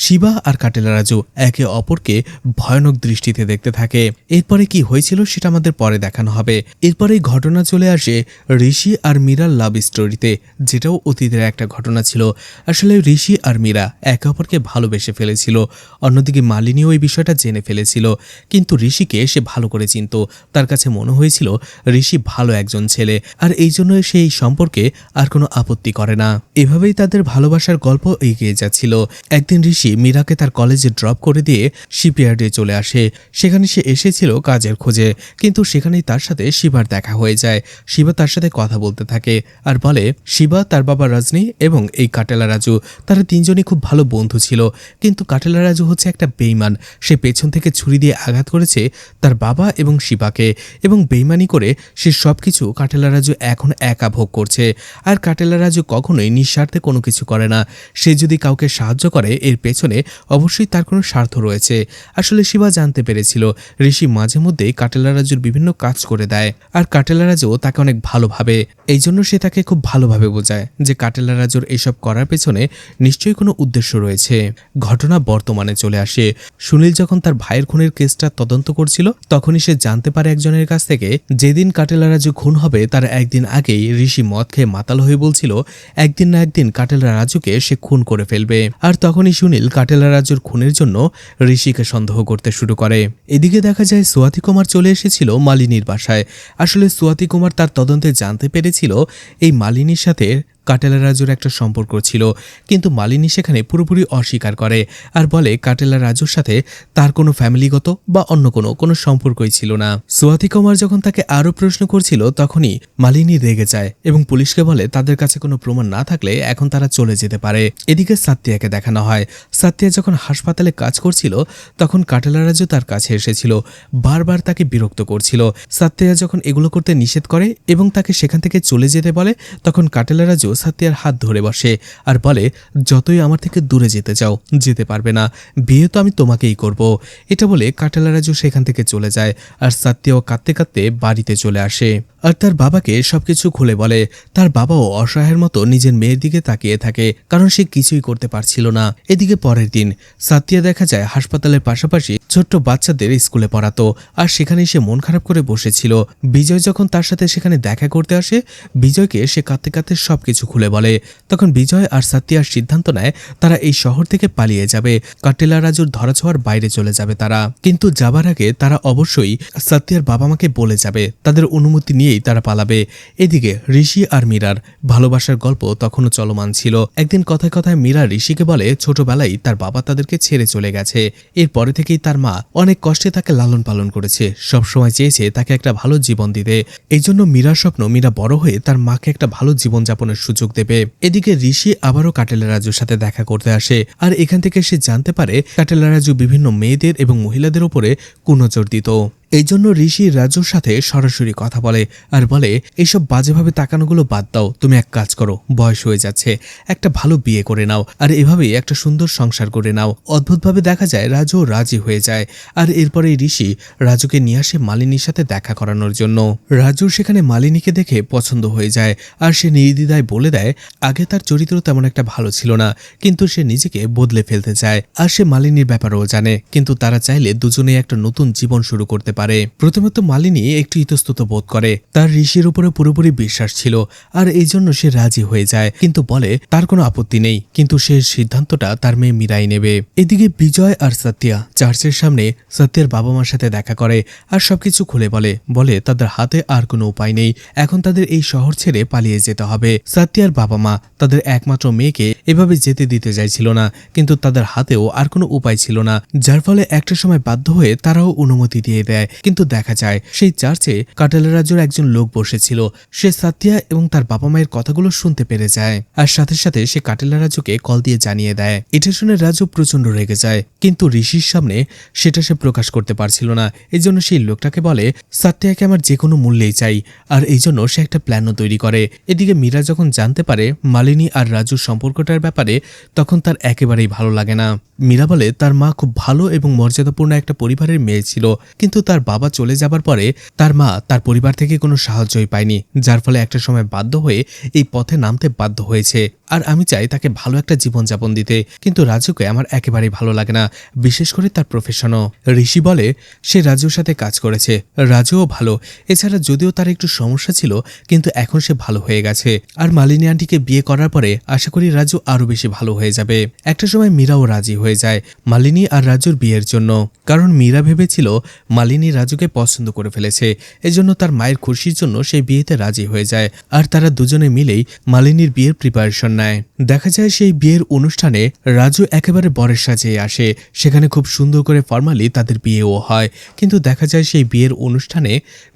শিবা আর কাটেলা রাজু একে অপরকে ভয়ানক দৃষ্টিতে দেখতে থাকে। এরপরে কি হয়েছিল সেটা আমাদের পরে দেখানো হবে। এরপরেই ঘটনা চলে আসে ঋষি আর মীরার লাভ স্টোরিতে, যেটাও অতীতের একটা ঘটনা ছিল। আসলে ঋষি আর মীরা একে অপরকে ভালোবেসে ফেলেছিল, অন্যদিকে মালিনীও এই বিষয়টা জেনে ফেলেছিল, কিন্তু ঋষিকে সে ভালো করে চিনত। তার কাছে মনে হয়েছিল ঋষি ভালো একজন ছেলে, আর এই জন্য সে এই সম্পর্কে আর কোনো আপত্তি করে না। এভাবেই তাদের ভালোবাসার গল্প এগিয়ে যাচ্ছিল। একদিন ঋষি মীরাকে তার কলেজে ড্রপ করে দিয়ে শিপইয়ার্ডে চলে আসে। সেখানে সে এসেছিল কাজের খোঁজে, কিন্তু সেখানেই তার সাথে শিবার দেখা হয়ে যায়। শিবা তার সাথে কথা বলতে থাকে আর বলে শিবা, তার বাবা রজনী এবং এই কাটেলা রাজু, তারা তিনজনই খুব ভালো বন্ধু ছিল, কিন্তু কাটেলা রাজু হচ্ছে একটা বেইমান। সে পেছন থেকে ছুরি দিয়ে আঘাত করেছে তার বাবা এবং শিবাকে, এবং বেইমানি করে সে সবকিছু কাটেলা রাজু এখন একা ভোগ করছে। আর কাটেলা রাজু কখনোই নিঃস্বার্থে কোনো কিছু করে না। সে যদি কাউকে সাহায্য করে এর পেছনে অবশ্যই তার কোনো স্বার্থ রয়েছে। আসলে শিবা জানতে পেরেছিল ঋষি মাঝে মধ্যেই কাটেলা রাজুর বিভিন্ন কাজ করে দেয়, আর কাটেলা রাজুও তাকে অনেক ভালোভাবে। এই জন্য সে তাকে খুব ভালোভাবে বোঝায় যে কাটেলা রাজুর এসব করার পেছনে নিশ্চয়ই কোনো উদ্দেশ্য রয়েছে। ঘটনা বর্তমানে চলে আসে। সুনীল যখন তার ভাইয়ের খুনের কেসটা তদন্ত করছিল, তখনই সে জানতে পারে একজনের কাছ থেকে যেদিন কাটেলা রাজু খুন হবে তার একদিন আগেই ঋষি মদ খেয়ে মাতাল হয়ে বলছিল একদিন না একদিন কাটেলা রাজুকে সে খুন করে ফেলবে। আর তখনই সুনীল কাটেলা রাজুর খুনের জন্য ঋষিকে সন্দেহ করতে শুরু করে। এদিকে দেখা যায় সোয়াতি কুমার চলে এসেছিল মালিনীর বাসায়। আসলে সোয়াতি কুমার তার তদন্তে জানতে পেরেছিল এই মালিনীর সাথে কাটেলা রাজুর একটা সম্পর্ক ছিল, কিন্তু মালিনী সেখানে পুরোপুরি অস্বীকার করে আর বলে কাটেলা রাজুর সাথে তার কোনো ফ্যামিলিগত বা অন্য কোনো সম্পর্কই ছিল না। সোয়াতি কুমার যখন তাকে আরও প্রশ্ন করছিল, তখনই মালিনী রেগে যায় এবং পুলিশকে বলে তাদের কাছে কোনো প্রমাণ না থাকলে এখন তারা চলে যেতে পারে। এদিকে সাত্তিয়াকে দেখানো হয়। সাত্তিয়া যখন হাসপাতালে কাজ করছিল, তখন কাটেলা রাজু তার কাছে এসেছিল, বারবার তাকে বিরক্ত করছিল। সাত্তিয়া যখন এগুলো করতে নিষেধ করে এবং তাকে সেখান থেকে চলে যেতে বলে, তখন কাটেলা রাজু সাত্তিয়ার হাত ধরে বসে আর বলে যতই আমার থেকে দূরে যেতে চাও যেতে পারবে না, বিয়ে তো আমি তোমাকেই করব। এটা বলে কাটেলা রাজু সেখান থেকে চলে যায় আর সাত্তিয়াও কাঁদতে কাঁদতে বাড়িতে চলে আসে আর তার বাবাকে সবকিছু খুলে বলে। তার বাবাও অসহায়ের মতো নিজের মেয়ের দিকে তাকিয়ে থাকে, কারণ সে কিছুই করতে পারছিল না। এদিকে পরের দিন সাত্তিয়া দেখা যায় হাসপাতালের পাশাপাশি ছোট্ট বাচ্চাদের স্কুলে পড়াতো, আর সেখানে সে মন খারাপ করে বসেছিল। বিজয় যখন তার সাথে সেখানে দেখা করতে আসে, বিজয়কে সে কাঁদতে কাঁদতে সবকিছু খুলে বলে। তখন বিজয় আর সাত্তিয়ার সিদ্ধান্ত নেয় তারা এই শহর থেকে পালিয়ে যাবে, কাটেলা রাজুর ধরাছোঁয়ার বাইরে চলে যাবে তারা। কিন্তু যাবার আগে তারা অবশ্যই সাত্তিয়ার বাবা মাকে বলে যাবে, তাদের অনুমতি নিয়েই তারা পালাবে। এদিকে ঋষি আর মীরার ভালোবাসার গল্প তখনও চলমান ছিল। একদিন কথায় কথায় মীরা ঋষিকে বলে ছোটবেলায় তার বাবা তাদেরকে ছেড়ে চলে গেছে, এরপরে থেকেই তার মা অনেক কষ্টে তাকে লালন পালন করেছে, সবসময় চেয়েছে তাকে একটা ভালো জীবন দিতে। এই জন্য মীরার স্বপ্ন মীরা বড় হয়ে তার মাকে একটা ভালো জীবন যাপনের সুযোগ দেবে। এদিকে ঋষি আবারও কাটেলা রাজুর সাথে দেখা করতে আসে, আর এখান থেকে সে জানতে পারে কাটেলা রাজু বিভিন্ন মেয়েদের এবং মহিলাদের উপরে কুনজর দিত। এই জন্য ঋষি রাজুর সাথে সরাসরি কথা বলে আর বলে এইসব বাজেভাবে তাকানোগুলো বাদ দাও, তুমি এক কাজ করো, বয়স হয়ে যাচ্ছে, একটা ভালো বিয়ে করে নাও আর এভাবেই একটা সুন্দর সংসার করে নাও। অদ্ভুতভাবে দেখা যায় রাজু রাজি হয়ে যায়, আর এরপরে ঋষি রাজুকে নিয়ে আসে মালিনীর সাথে দেখা করানোর জন্য। রাজুর সেখানে মালিনীকে দেখে পছন্দ হয়ে যায়, আর সে নির্দ্বিধায় বলে দেয় আগে তার চরিত্র তেমন একটা ভালো ছিল না, কিন্তু সে নিজেকে বদলে ফেলতে চায়। আর সে মালিনীর ব্যাপারেও জানে, কিন্তু তারা চাইলে দুজনেই একটা নতুন জীবন শুরু করতে পারে। প্রথমত মালিনী একটু ইতস্তত বোধ করে, তার ঋষির উপরে পুরোপুরি বিশ্বাস ছিল, আর এই জন্য সে রাজি হয়ে যায়, কিন্তু বলে তার কোনো আপত্তি নেই, কিন্তু সে সিদ্ধান্তটা তার মেয়ে মীরাই নেবে। এদিকে বিজয় আর সত্যা চার্চের সামনে সত্যের বাবা মার সাথে দেখা করে আর সবকিছু খুলে বলে তাদের হাতে আর কোনো উপায় নেই, এখন তাদের এই শহর ছেড়ে পালিয়ে যেতে হবে। সত্যের বাবা মা তাদের একমাত্র মেয়েকে এভাবে যেতে দিতে চাইছিল না, কিন্তু তাদের হাতেও আর কোনো উপায় ছিল না, যার ফলে একটা সময় বাধ্য হয়ে তারাও অনুমতি দিয়ে দেয় কিন্তু দেখা যায় সেই চার্চে কাটালা রাজুর একজন লোক বসেছিল। সে সাতিয়া এবং তার বাবা মায়ের কথাগুলো শুনতে পেরে যায়, আর সাথে সাথে সে কাটালা রাজুকে কল দিয়ে জানিয়ে দেয়। এটা শুনে রাজু প্রচন্ড রেগে যায়, কিন্তু ঋষির সামনে সেটা সে প্রকাশ করতে পারছিল না। এই জন্য সেই লোকটাকে বলে সাত্যাকে আমার যে কোনো মূল্যেই চাই, আর এই জন্য সে একটা প্ল্যানও তৈরি করে। এদিকে মীরা যখন জানতে পারে মালিনী আর রাজুর সম্পর্কটার ব্যাপারে, তখন তার একেবারেই ভালো লাগে না। মীরা বলে তার মা খুব ভালো এবং মর্যাদাপূর্ণ একটা পরিবারের মেয়ে ছিল, কিন্তু তার বাবা চলে যাবার পরে তার মা তার পরিবার থেকে কোনো সাহায্যই পায়নি, যার ফলে একটা সময় বাধ্য হয়ে এই পথে নামতে বাধ্য হয়েছে। আর আমি চাই তাকে ভালো একটা জীবনযাপন দিতে, কিন্তু রাজুকে আমার একেবারেই ভালো লাগে না, বিশেষ করে তার প্রফেশনও। ঋষি বলে সে রাজুর সাথে কাজ করেছে, রাজুও ভালো। এছাড়া যদিও তার একটু সমস্যা ছিল, কিন্তু এখন সে ভালো হয়ে গেছে। আর মালিনী আন্টিকে বিয়ে করার পরে আশা করি রাজু আরো বেশি ভালো হয়ে যাবে। একটা সময় মীরাও রাজি হয়ে যায় মালিনী আর রাজুর বিয়ের জন্য, কারণ মীরা ভেবেছিল মালিনী রাজুকে পছন্দ করে ফেলেছে। এজন্য তার মায়ের খুশির জন্য সেই বিয়েতে রাজি হয়ে যায়, আর তারা দুজনে মিলেই মালিনীর বিয়ের প্রিপারেশন নেয়। দেখা যায় সেই বিয়ের অনুষ্ঠানে রাজু একেবারে বরের সাজে আসে। সেখানে খুব সুন্দর করে ফর্মালি তাদের বিয়েও হয়, কিন্তু দেখা যায় সেই বিয়ের অনুষ্ঠানে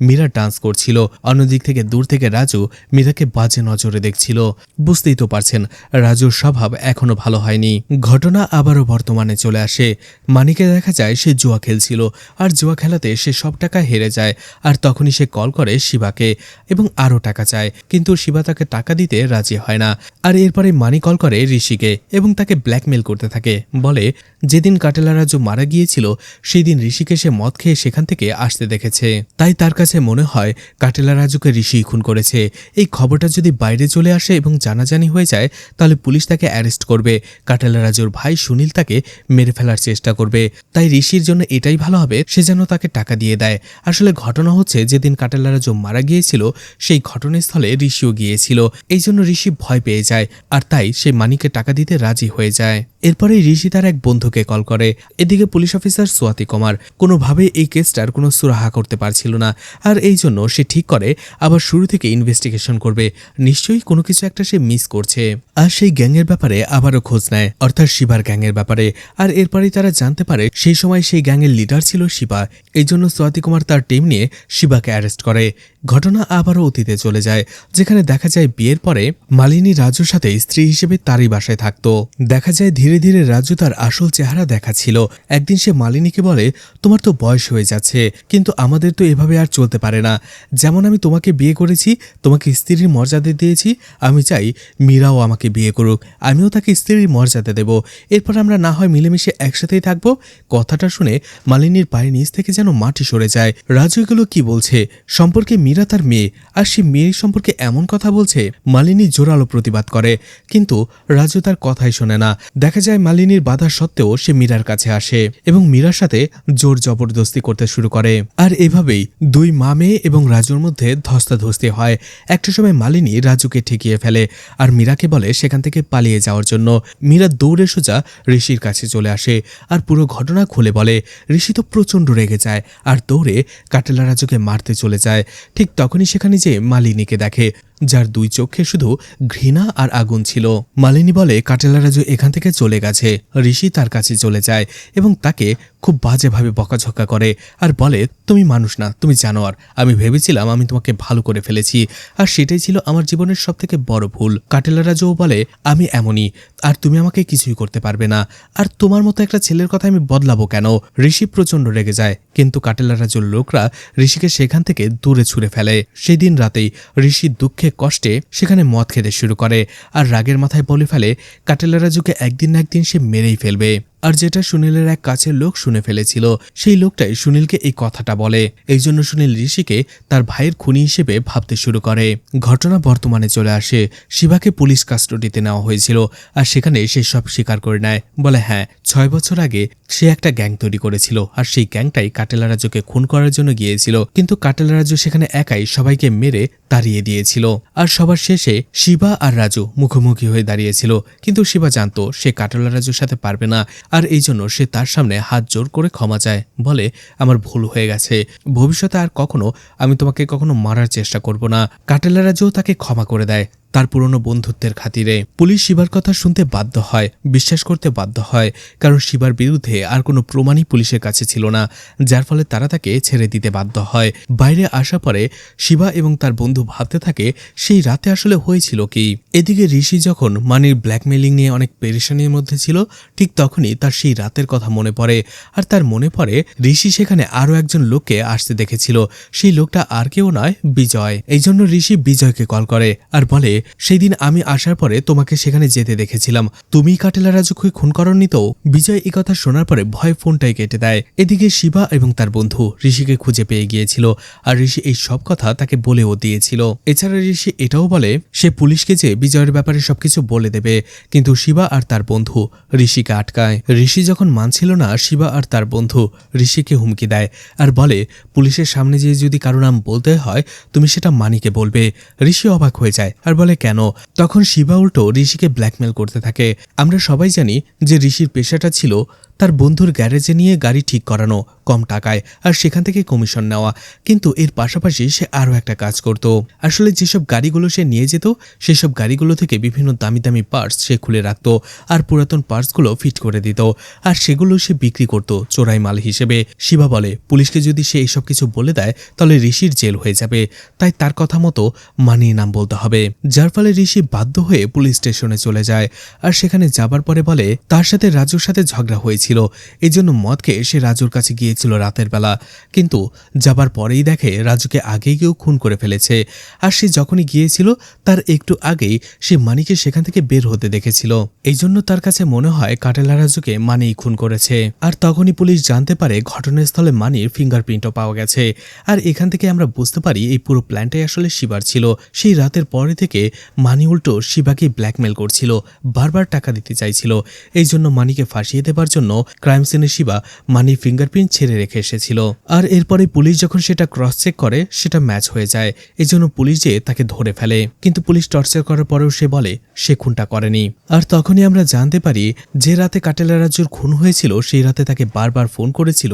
মীরা ডান্স করছিল। অন্যদিক থেকে দূর থেকে রাজু মীরাকে বাজে নজরে দেখছিল। বুঝতেই তো পারছেন রাজুর স্বভাব এখনো ভালো হয়নি। ঘটনা আবারও বর্তমানে চলে আসে। মানিকে দেখা যায় সে জুয়া খেলছিল, আর জুয়া খেলাতে সে সব টাকা হেরে যায়। আর তখনই সে কল করে শিবাকে এবং আরও টাকা চায়, কিন্তু শিবা তাকে টাকা দিতে রাজি হয় না। আর এরপরে মানি কল করে ঋষিকে এবং তাকে ব্ল্যাকমেল করতে থাকে। বলে যেদিন কাটেলা রাজু মারা গিয়েছিল সেই দিন ঋষিকে সে মদ খেয়ে সেখান থেকে আসতে দেখেছে, তাই তার কাছে মনে হয় কাটেলা রাজুকে ঋষি খুন করেছে। এই খবরটা যদি বাইরে চলে আসে এবং জানাজানি হয়ে যায়, তাহলে পুলিশ তাকে অ্যারেস্ট করবে। কাটেলা রাজুর ভাই সুনীল তাকে মেরে ফেলার চেষ্টা করবে। তাই ঋষির জন্য এটাই ভালো হবে সে যেন তাকে টাকা দিয়ে দেয়। আসলে ঘটনা হচ্ছে যেদিন কাটেলা রাজু মারা গিয়েছিল সেই ঘটনাস্থলে ঋষিও গিয়েছিল। এই জন্য ঋষি ভয় পেয়ে যায়, আর তাই সে মানিকে টাকা দিতে রাজি হয়ে যায়। এরপরে ঋষি তার এক বন্ধুকে কল করে। এদিকে পুলিশ অফিসার সোয়াতি কুমার কোনোভাবে এই কেসটার কোনো সুরাহা করতে পারছিল না, আর এই জন্য সে ঠিক করে আবার শুরু থেকে ইনভেস্টিগেশন করবে। নিশ্চয়ই কোনো কিছু একটা সে মিস করছে। আর সেই গ্যাংয়ের ব্যাপারে আবারও খোঁজ নেয়, অর্থাৎ শিবার গ্যাংয়ের ব্যাপারে। আর এরপরেই তারা জানতে পারে সেই সময় সেই গ্যাংয়ের লিডার ছিল শিবা। এই জন্য সোয়াতি কুমার তার টিম নিয়ে শিবাকে অ্যারেস্ট করে। ঘটনা আবারও অতীতে চলে যায়, যেখানে দেখা যায় বিয়ের পরে মালিনী রাজুর সাথে স্ত্রী হিসেবে তারই বাসায় থাকতো। দেখা যায় ধীরে ধীরে রাজু তার আসল চেহারা দেখাচ্ছিল। একদিন সে মালিনীকে বলে তোমার তো বয়স হয়ে যাচ্ছে, কিন্তু আমাদের তো এভাবে আর চলতে পারে না। যেমন আমি তোমাকে বিয়ে করেছি, তোমাকে স্ত্রীর মর্যাদা দিয়েছি, আমি চাই মীরাও আমাকে বিয়ে করুক, আমিও তাকে স্ত্রীর মর্যাদা দেব। এরপর আমরা না হয় মিলেমিশে একসাথেই থাকবো। কথাটা শুনে মালিনীর পায়ের নিচ থেকে যেন মাটি সরে যায়। রাজু এগুলো কি বলছে? সম্পর্কে মীরা তার মেয়ে, আর সে মেয়ের সম্পর্কে এমন কথা বলছে। মালিনী জোরালো প্রতিবাদ করে, কিন্তু রাজু তার কথাই শোনে না। দেখা যায় মালিনীর বাধা সত্ত্বেও সে মীরার কাছে আসে এবং মীরার সাথে জোর জবরদস্তি করতে শুরু করে। আর এভাবেই দুই মা মেয়ে এবং রাজুর মধ্যে ধস্তাধস্তি হয়। একটা সময় মালিনী রাজুকে ঠেকিয়ে ফেলে আর মীরাকে বলে সেখান থেকে পালিয়ে যাওয়ার জন্য। মীরা দৌড়ে সোজা ঋষির কাছে চলে আসে আর পুরো ঘটনা খুলে বলে। ঋষি তো প্রচণ্ড রেগে যায় আর দৌড়ে কাটেলা রাজুকে মারতে চলে যায়। ঠিক তখনই সেখানে যে মালিনীকে দেখে, যার দুই চোখে শুধু ঘৃণা আর আগুন ছিল। মালিনী বলে কাটেলা রাজু এখান থেকে চলে গেছে। ঋষি তার কাছে চলে যায় এবং তাকে খুব বাজেভাবে বকাঝকা করে আর বলে তুমি মানুষ না, তুমি জানোয়ার। আমি ভেবেছিলাম আমি তোমাকে ভালো করে ফেলেছি, আর সেটাই ছিল আমার জীবনের সবথেকে বড় ভুল। কাটেলা রাজুও বলে আমি এমনই, আর তুমি আমাকে কিছুই করতে পারবে না, আর তোমার মতো একটা ছেলের কথা আমি বদলাবো কেন? ঋষি প্রচন্ড রেগে যায়, কিন্তু কাটেলা রাজুর লোকরা ঋষিকে সেখান থেকে দূরে ছুঁড়ে ফেলে। সেই দিন রাতেই ঋষি দুঃখে কষ্টে সেখানে মদ খেতে শুরু করে আর রাগের মাথায় বলে ফেলে কাটেলা রাজুকে একদিন না একদিন সে মেরেই ফেলবে। আর যেটা সুনীলের এক কাছের লোক শুনে ফেলেছিল, সেই লোকটাই সুনীলকে এই কথাটা বলে। এই জন্য সুনীল ঋষিকে তার ভাইয়ের খুনি হিসেবে ভাবতে শুরু করে। ঘটনা বর্তমানে চলে আসে। শিবাকে পুলিশ কাস্টডিতে নেওয়া হয়েছিল, আর সেখানে সে সব স্বীকার করে নেয়। বলে হ্যাঁ, 6 বছর আগে সে একটা গ্যাং তৈরি করেছিল, আর সেই গ্যাংটাই কাটেলা রাজুকে খুন করার জন্য গিয়েছিল। কিন্তু কাটেলা রাজু সেখানে একাই সবাইকে মেরে তাড়িয়ে দিয়েছিল। আর সবার শেষে শিবা আর রাজু মুখোমুখি হয়ে দাঁড়িয়েছিল, কিন্তু শিবা জানতো সে কাটেলা রাজুর সাথে পারবে না। আর এই জন্য সে তার সামনে হাত জোর করে ক্ষমা চায়। বলে আমার ভুল হয়ে গেছে, ভবিষ্যতে আর কখনো আমি তোমাকে কখনো মারার চেষ্টা করব না। কাটেলা রাজুও তাকে ক্ষমা করে দেয়। তার পুরনো বন্ধুত্বের খাতিরে। পুলিশ শিবার কথা শুনতে বাধ্য হয়, বিশ্বাস করতে বাধ্য হয়, কারণ শিবার বিরুদ্ধে আর কোনো প্রমাণই পুলিশের কাছে ছিল না, যার ফলে তারা তাকে ছেড়ে দিতে বাধ্য হয়। বাইরে আসা পরে শিবা এবং তার বন্ধু ভাবতে থাকে সেই রাতে আসলে হয়েছিল কি। এদিকে ঋষি যখন মানির ব্ল্যাকমেইলিং নিয়ে অনেক পেরেশানির মধ্যে ছিল, ঠিক তখনই তার সেই রাতের কথা মনে পড়ে। আর তার মনে পড়ে ঋষি সেখানে আরও একজন লোককে আসতে দেখেছিল। সেই লোকটা আর কেউ নয়, বিজয়। এই জন্য ঋষি বিজয়কে কল করে আর বলে, সেই দিন আমি আসার পরে তোমাকে সেখানে যেতে দেখেছিলাম, তুমি কাটেলা রাজুকে খুন করনি তো? বিজয় এই কথা শোনার পরে ভয় ফোনটাই কেটে দেয়। এদিকে শিবা এবং তার বন্ধু ঋষিকে খুঁজে পেয়ে গিয়েছিল, আর ঋষি এই সব কথা তাকে বলেও দিয়েছিল। এছাড়া ঋষি এটাও বলে সে পুলিশকে যে বিজয়ের ব্যাপারে সবকিছু বলে দেবে, কিন্তু শিবা আর তার বন্ধু ঋষিকে আটকায়। ঋষি যখন মানছিল না, শিবা আর তার বন্ধু ঋষিকে হুমকি দেয় আর বলে, পুলিশের সামনে যেয়ে যদি কারো নাম বলতে হয় তুমি সেটা মানিকে বলবে। ঋষি অবাক হয়ে যায় আর বলে, কেন? তখন শিবা উল্টো ঋষিকে ব্ল্যাকমেল করতে থাকে। আমরা সবাই জানি যে ঋষির পেশাটা ছিল তার বন্ধুর গ্যারেজে নিয়ে গাড়ি ঠিক করানো কম টাকায়, আর সেখান থেকে কমিশন নেওয়া। কিন্তু এর পাশাপাশি সে আরও একটা কাজ করত। আসলে যেসব গাড়িগুলো সে নিয়ে যেত, সেসব গাড়িগুলো থেকে বিভিন্ন দামি দামি পার্টস সে খুলে রাখত আর পুরাতন পার্টসগুলো ফিট করে দিত, আর সেগুলো সে বিক্রি করত চোরাই মাল হিসেবে। শিবা বলে, পুলিশকে যদি সে এইসব কিছু বলে দেয় তাহলে ঋষির জেল হয়ে যাবে, তাই তার কথা মতো মানির নাম বলতে হবে। যার ফলে ঋষি বাধ্য হয়ে পুলিশ স্টেশনে চলে যায়, আর সেখানে যাবার পরে বলে তার সাথে রাজুর সাথে ঝগড়া হয়েছিল, এই জন্য মদ খেয়ে সে রাজুর কাছে গিয়েছিল রাতের বেলা। কিন্তু যাবার পরেই দেখে রাজুকে আগেই কেউ খুন করে ফেলেছে, আর সে যখনই গিয়েছিল তার একটু আগেই সে মানিকে সেখান থেকে বের হতে দেখেছিল। এই জন্য তার কাছে মনে হয় কাটেলা রাজুকে মানিই খুন করেছে। আর তখনই পুলিশ জানতে পারে ঘটনাস্থলে মানির ফিঙ্গারপ্রিন্টও পাওয়া গেছে। আর এখান থেকে আমরা বুঝতে পারি এই পুরো প্ল্যানটাই আসলে শিবার ছিল। সেই রাতের পরে থেকে মানি উল্টো শিবাকে ব্ল্যাকমেল করছিল, বারবার টাকা দিতে চাইছিল। এই জন্য মানিকে ফাঁসিয়ে দেবার জন্য ক্রাইম সিনে শিবা মানির ফিঙ্গারপ্রিন্ট ছেড়ে রেখে এসেছিল। আর এরপরে পুলিশ যখন সেটা ক্রস চেক করে সেটা ম্যাচ হয়ে যায়। এই জন্য পুলিশ যেয়ে তাকে ধরে ফেলে, কিন্তু পুলিশ টর্চার করার পরেও সে বলে সে খুনটা করেনি। আর তখনই আমরা জানতে পারি যে রাতে কাটেলা রাজুর খুন হয়েছিল সেই রাতে তাকে বারবার ফোন করেছিল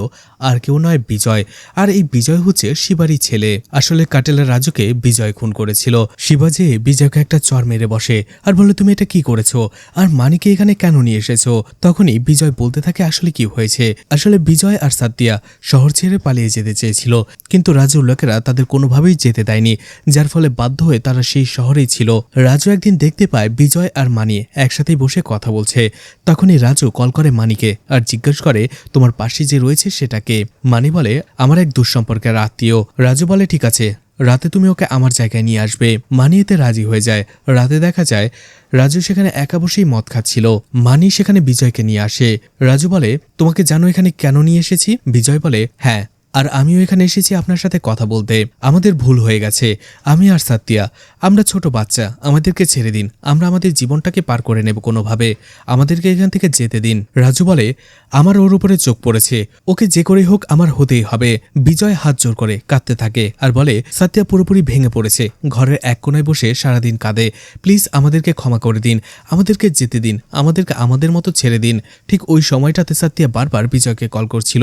আর কেউ নয়, বিজয়। আর এই বিজয় হচ্ছে শিবারই ছেলে। আসলে কাটেলা রাজুকে বিজয় খুন করেছিল। শিবা যে বিজয়কে একটা চর মেরে বসে আর বলে, তুমি এটা কি করেছো আর মানিকে এখানে কেন নিয়ে এসেছো? তখনই বিজয় বলতে থাকে আসলে কি হয়েছে। আসলে বিজয় আর সাতিয়া শহর ছেড়ে পালিয়ে যেতে চেয়েছিল, কিন্তু রাজুর লোকেরা তাদের কোনোভাবেই যেতে দেয়নি, যার ফলে বাধ্য হয়ে তারা সেই শহরেই ছিল। রাজু একদিন দেখতে পায় বিজয় আর মানি একসাথেই বসে কথা বলছে। তখনই রাজু কল করে মানিকে আর জিজ্ঞেস করে, তোমার পাশে যে রয়েছে সেটাকে? মানি বলে, আমার এক দুঃসম্পর্কের আত্মীয়। রাজু বলে, ঠিক আছে, রাতে তুমি ওকে আমার জায়গায় নিয়ে আসবে। মানি এতে রাজি হয়ে যায়। রাতে দেখা যায় রাজু সেখানে একা বসেই মদ খাচ্ছিল। মানি সেখানে বিজয়কে নিয়ে আসে। রাজু বলে, তোমাকে জানো এখানে কেন নিয়ে এসেছি? বিজয় বলে, হ্যাঁ, আর আমিও এখানে এসেছি আপনার সাথে কথা বলতে। আমাদের ভুল হয়ে গেছে, আমি আর সাতিয়া, আমরা ছোট বাচ্চা, আমাদেরকে ছেড়ে দিন, আমরা আমাদের জীবনটাকে পার করে নেব কোনোভাবে, আমাদেরকে এখান থেকে যেতে দিন। রাজু বলে, আমার ওর উপরে চোখ পড়েছে, ওকে যে করেই হোক আমার হতেই হবে। বিজয় হাত জোর করে কাঁদতে থাকে আর বলে, সাতিয়া পুরোপুরি ভেঙে পড়েছে, ঘরের এক কোনায় বসে সারাদিন কাঁদে, প্লিজ আমাদেরকে ক্ষমা করে দিন, আমাদেরকে যেতে দিন, আমাদেরকে আমাদের মতো ছেড়ে দিন। ঠিক ওই সময়টাতে সাতিয়া বারবার বিজয়কে কল করছিল।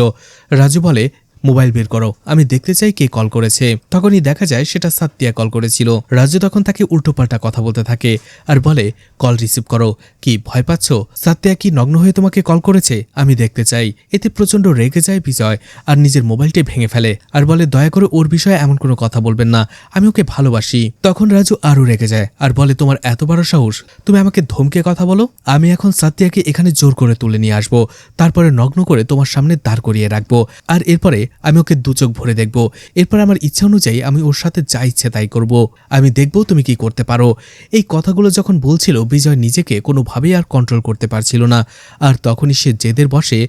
রাজু বলে, মোবাইল বের করো, আমি দেখতে চাই কে কল করেছে। তখনই দেখা যায় সেটা সাতিয়া কল করেছিল। রাজু তখন তাকে উল্টোপাল্টা কথা বলতে থাকে আর বলে, কল রিসিভ করো। কি ভয় পাচ্ছ? সাতিয়া কি নগ্ন হয়ে তোমাকে কল করেছে? আমি দেখতে চাই। এতে প্রচন্ড রেগে যায় বিজয় আর নিজের মোবাইলটি ভেঙে ফেলে আর বলে, দয়া করে ওর বিষয়ে এমন কোনো কথা বলবেন না, আমি ওকে ভালোবাসি। তখন রাজু আরো রেগে যায় আর বলে, তোমার এত বড় সাহস, তুমি আমাকে ধমকে কথা বলো? আমি এখন সাতিয়াকে এখানে জোর করে তুলে নিয়ে আসবো, তারপরে নগ্ন করে তোমার সামনে দাঁড় করিয়ে রাখবো, আর এরপরে আমি ওকে দু চোখ ভরে দেখব। এরপর আমার ইচ্ছা অনুযায়ী আমি ওর সাথে যা ইচ্ছে তাই করব। আমি দেখব তুমি কি করতে পারো। এই কথাগুলো যখন বলছিল বিজয় নিজেকে কোনোভাবেই আর কন্ট্রোল করতে পারছিল না। আর তখনই সে জেদের বশে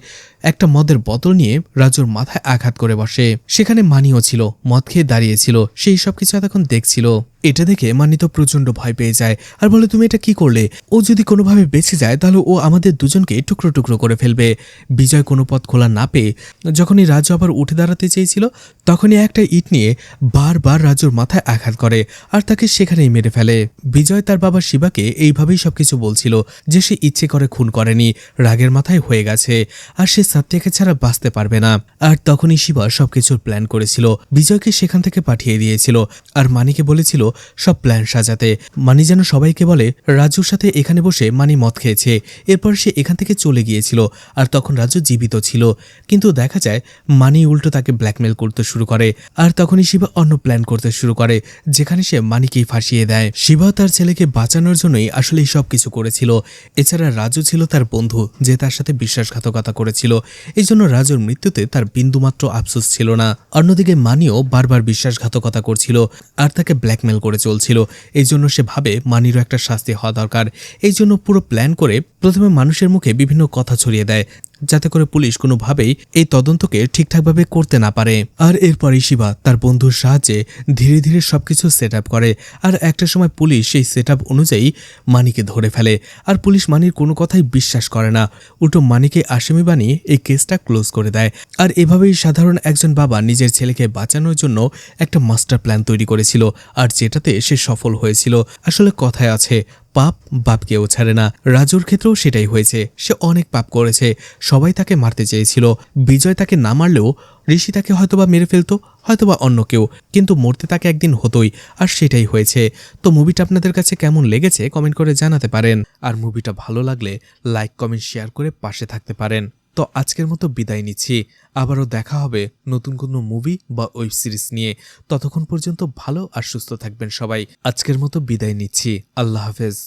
একটা মদের বোতল নিয়ে রাজুর মাথায় আঘাত করে বসে। সেখানে মানিও ছিল, মদ খেয়ে দাঁড়িয়েছিল, সেই সব কিছু এতক্ষণ দেখছিল। এটা দেখে মানি তো প্রচন্ড ভয় পেয়ে যায় আর বলে, তুমি এটা কি করলে? ও যদি কোনোভাবে বেঁচে যায় তাহলে ও আমাদের দুজনকে টুকরো টুকরো করে ফেলবে। বিজয় কোনো পথ খোলা না পেয়ে যখনই রাজু আবার উঠে দাঁড়াতে চেয়েছিল তখনই একটা ইট নিয়ে বারবার রাজুর মাথায় আঘাত করে আর তাকে সেখানেই মেরে ফেলে। বিজয় তার বাবা শিবাকে এইভাবেই সবকিছু বলছিল যে সে ইচ্ছে করে খুন করেনি, রাগের মাথায় হয়ে গেছে। আর সে সাত্যকে ছাড়া বাঁচতে পারবে না। আর তখনই শিবা সবকিছুর প্ল্যান করেছিল, বিজয়কে সেখান থেকে পাঠিয়ে দিয়েছিল আর মানিকে বলেছিল সব প্ল্যান সাজাতে। মানি যেন সবাইকে বলে রাজুর সাথে এখানে বসে মানি মদ খেয়েছে। এরপর সে এখান থেকে চলে গিয়েছিল আর তখন রাজু জীবিত ছিল, কিন্তু দেখা যায় মানি উল্টো তাকে ব্ল্যাকমেল করতে শুরু করে। আর তখনই শিবা অন্য প্ল্যান করতে শুরু করে, যেখানে সে মানিকেই ফাঁসিয়ে দেয়। শিবা তার ছেলেকে বাঁচানোর জন্যই আসলে সব কিছু করেছিল। এছাড়া রাজু ছিল তার বন্ধু, যে তার সাথে বিশ্বাসঘাতকতা করেছিল। এই জন্য রাজুর মৃত্যুতে তার বিন্দুমাত্র আফসোস ছিল না। অন্যদিকে মানিও বারবার বিশ্বাসঘাতকতা করছিল আর তাকে ব্ল্যাকমেল করে চলছিল। এই জন্য সে ভাবে মানিরও একটা শাস্তি হওয়া দরকার। এই জন্য পুরো প্ল্যান করে প্রথমে মানুষের মুখে বিভিন্ন কথা ছড়িয়ে দেয়, যাতে করে পুলিশ কোনোভাবেই এই তদন্তকে ঠিকঠাকভাবে করতে না পারে। আর এরপরই শিবা তার বন্ধুর সাহায্যে ধীরে ধীরে সবকিছু সেট আপ করে। আর একটা সময় পুলিশ সেই সেট আপ অনুযায়ী মানিকে ধরে ফেলে। আর পুলিশ মানির কোনো কথাই বিশ্বাস করে না, উল্টো মানিকে আসামি বানিয়ে এই কেসটা ক্লোজ করে দেয়। আর এভাবেই সাধারণ একজন বাবা নিজের ছেলেকে বাঁচানোর জন্য একটা মাস্টার প্ল্যান তৈরি করেছিল, আর যেটাতে সে সফল হয়েছিল। আসলে কথায় আছে, পাপ বাপকেও ছাড়ে না। রাজুর ক্ষেত্রেও সেটাই হয়েছে। সে অনেক পাপ করেছে, সবাই তাকে মারতে চেয়েছিল। বিজয় তাকে না মারলেও ঋষি তাকে হয়তোবা মেরে ফেলতো, হয়তোবা অন্য কেউ, কিন্তু মরতে তাকে একদিন হতোই, আর সেটাই হয়েছে। তো মুভিটা আপনাদের কাছে কেমন লেগেছে কমেন্ট করে জানাতে পারেন। আর মুভিটা ভালো লাগলে লাইক কমেন্ট শেয়ার করে পাশে থাকতে পারেন। তো আজকের মতো বিদায় নিচ্ছি, আবারও দেখা হবে নতুন কোনো মুভি বা ওয়েব সিরিজ নিয়ে। ততক্ষণ পর্যন্ত ভালো আর সুস্থ থাকবেন সবাই। আজকের মতো বিদায় নিচ্ছি, আল্লাহ হাফেজ।